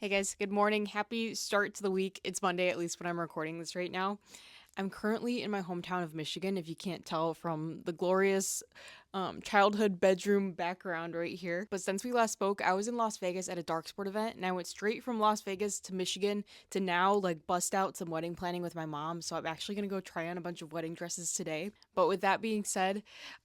Hey guys, good morning. Happy start to the week. It's Monday, at least when I'm recording this right now. I'm currently in my hometown of Michigan, if you can't tell from the glorious childhood bedroom background right here. But since we last spoke, I was in Las Vegas at a dark sport event, and I went straight from Las Vegas to Michigan to now bust out some wedding planning with my mom. So I'm actually gonna go try on a bunch of wedding dresses today. But with that being said,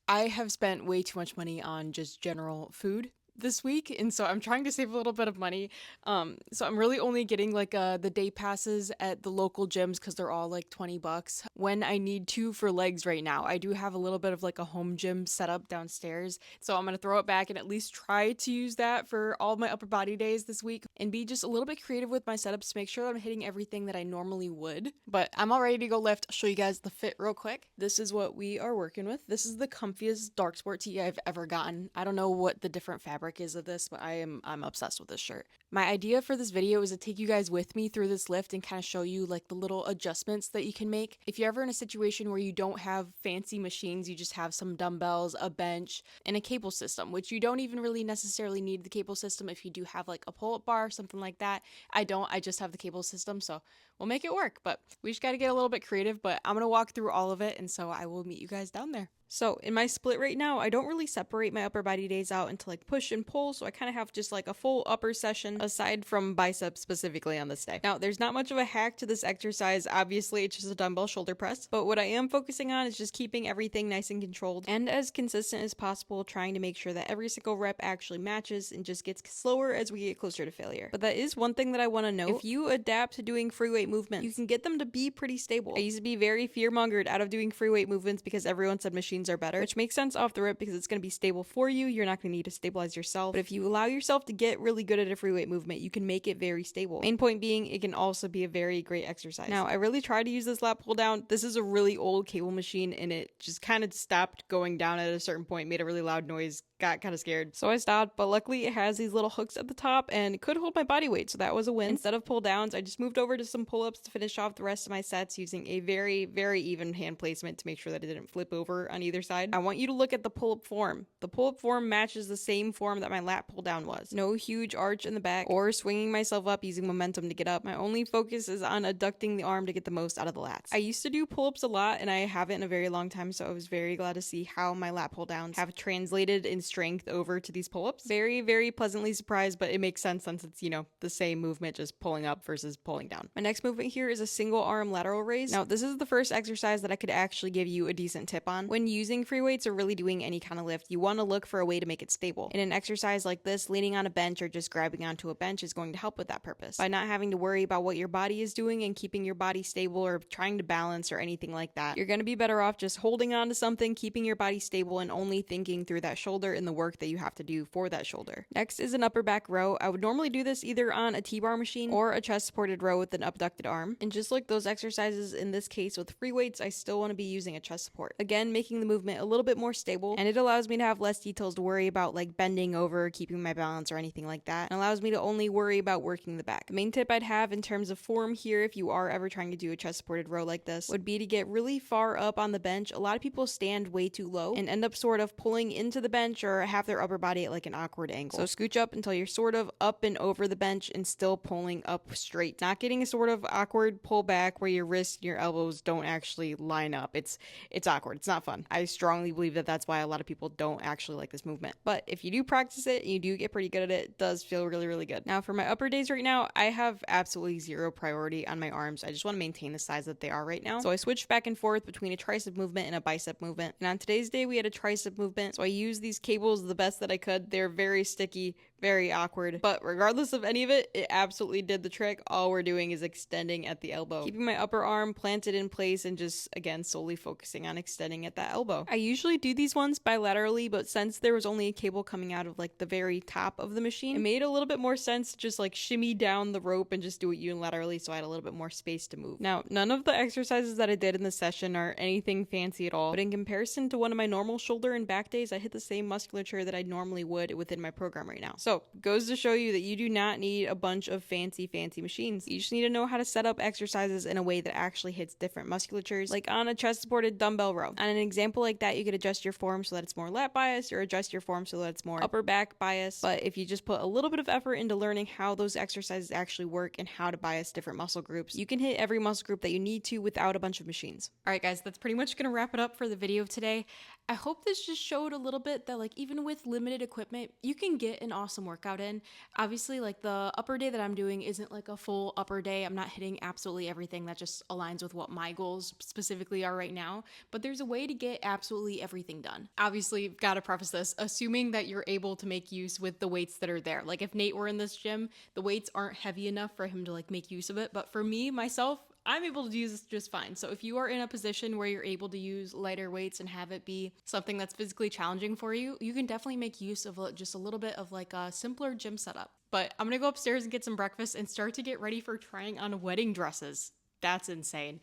I have spent way too much money on just general food this week, and so I'm trying to save a little bit of money. So I'm really only getting the day passes at the local gyms because they're all like $20 when I need to for legs right now. I do have a little bit of like a home gym set up downstairs, so I'm gonna throw it back and at least try to use that for all of my upper body days this week and be just a little bit creative with my setups to make sure that I'm hitting everything that I normally would. But I'm all ready to go lift. I'll show you guys the fit real quick. This is what we are working with. This is the comfiest dark sport tee I've ever gotten. I don't know what the different fabric is of this, but I'm obsessed with this shirt. My idea for this video is to take you guys with me through this lift and kind of show you like the little adjustments that you can make. If you're ever in a situation where you don't have fancy machines, you just have some dumbbells, a bench, and a cable system, which you don't even really necessarily need the cable system if you do have like a pull-up bar, something like that. I don't, I just have the cable system, so we'll make it work, but we just got to get a little bit creative, but I'm going to walk through all of it, and so I will meet you guys down there. So in my split right now, I don't really separate my upper body days out into like push and pull, so I kind of have just like a full upper session aside from biceps specifically on this day. Now, there's not much of a hack to this exercise. Obviously, it's just a dumbbell shoulder press, but what I am focusing on is just keeping everything nice and controlled and as consistent as possible, trying to make sure that every single rep actually matches and just gets slower as we get closer to failure. But that is one thing that I want to note. If you adapt to doing free weight movements, you can get them to be pretty stable. I used to be very fear-mongered out of doing free weight movements because everyone said machines are better, which makes sense off the rip because it's going to be stable for you. You're not going to need to stabilize yourself. But if you allow yourself to get really good at a free weight movement, you can make it very stable. Main point being, it can also be a very great exercise. Now, I really tried to use this lat pull down. This is a really old cable machine and it just kind of stopped going down at a certain point, made a really loud noise, got kind of scared. So I stopped, but luckily it has these little hooks at the top and it could hold my body weight, so that was a win. Instead of pull downs, I just moved over to some pull-ups to finish off the rest of my sets using a very, very even hand placement to make sure that it didn't flip over on either side. I want you to look at the pull-up form. The pull-up form matches the same form that my lat pull down was. No huge arch in the back or swinging myself up using momentum to get up. My only focus is on adducting the arm to get the most out of the lats. I used to do pull-ups a lot and I haven't in a very long time, so I was very glad to see how my lat pull downs have translated in strength over to these pull-ups. Very, very pleasantly surprised, but it makes sense since it's, you know, the same movement, just pulling up versus pulling down. My next movement here is a single arm lateral raise. Now, this is the first exercise that I could actually give you a decent tip on. When using free weights or really doing any kind of lift, you want to look for a way to make it stable. In an exercise like this, leaning on a bench or just grabbing onto a bench is going to help with that purpose. By not having to worry about what your body is doing and keeping your body stable or trying to balance or anything like that, you're going to be better off just holding on to something, keeping your body stable, and only thinking through that shoulder and the work that you have to do for that shoulder. Next is an upper back row. I would normally do this either on a T-bar machine or a chest supported row with an abducted arm. And just like those exercises in this case with free weights, I still want to be using a chest support. Again, making the movement a little bit more stable, and it allows me to have less details to worry about like bending over, keeping my balance, or anything like that. It allows me to only worry about working the back. The main tip I'd have in terms of form here, if you are ever trying to do a chest supported row like this, would be to get really far up on the bench. A lot of people stand way too low and end up sort of pulling into the bench or have their upper body at like an awkward angle. So scooch up until you're sort of up and over the bench and still pulling up straight. Not getting a sort of awkward pull back where your wrists and your elbows don't actually line up. It's awkward. It's not fun. I strongly believe that that's why a lot of people don't actually like this movement. But if you do practice it and you do get pretty good at it, it does feel really, really good. Now for my upper days right now, I have absolutely zero priority on my arms. I just want to maintain the size that they are right now. So I switched back and forth between a tricep movement and a bicep movement. And on today's day, we had a tricep movement. So I used these cables the best that I could. They're very sticky, very awkward, but regardless of any of it, it absolutely did the trick. All we're doing is extending at the elbow, keeping my upper arm planted in place and just, again, solely focusing on extending at that elbow. I usually do these ones bilaterally, but since there was only a cable coming out of like the very top of the machine, it made a little bit more sense to just like shimmy down the rope and just do it unilaterally so I had a little bit more space to move. Now, none of the exercises that I did in the session are anything fancy at all, but in comparison to one of my normal shoulder and back days, I hit the same musculature that I normally would within my program right now. So, goes to show you that you do not need a bunch of fancy machines. You just need to know how to set up exercises in a way that actually hits different musculatures, like on a chest-supported dumbbell row. On an example like that, you could adjust your form so that it's more lat bias, or adjust your form so that it's more upper back bias. But if you just put a little bit of effort into learning how those exercises actually work and how to bias different muscle groups, you can hit every muscle group that you need to without a bunch of machines. All right, guys, that's pretty much gonna wrap it up for the video today. I hope this just showed a little bit that, like, even with limited equipment, you can get an awesome workout in. Obviously, like, the upper day that I'm doing isn't like a full upper day. I'm not hitting absolutely everything. That just aligns with what my goals specifically are right now. But there's a way to get absolutely everything done. Obviously, gotta preface this, assuming that you're able to make use with the weights that are there. Like, if Nate were in this gym, the weights aren't heavy enough for him to, like, make use of it. But for me, myself, I'm able to use this just fine. So if you are in a position where you're able to use lighter weights and have it be something that's physically challenging for you, you can definitely make use of just a little bit of like a simpler gym setup. But I'm gonna go upstairs and get some breakfast and start to get ready for trying on wedding dresses. That's insane.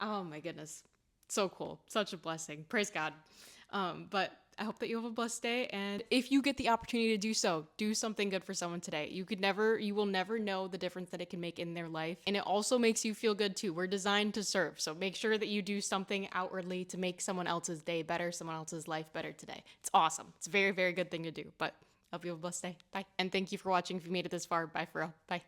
Oh my goodness. So cool. Such a blessing. Praise God. But I hope that you have a blessed day, and if you get the opportunity to do so, do something good for someone today. You will never know the difference that it can make in their life, and it also makes you feel good too. We're designed to serve, so make sure that you do something outwardly to make someone else's day better, someone else's life better today. It's awesome. It's a very, very good thing to do, but I hope you have a blessed day. Bye. And thank you for watching if you made it this far. Bye for real. Bye.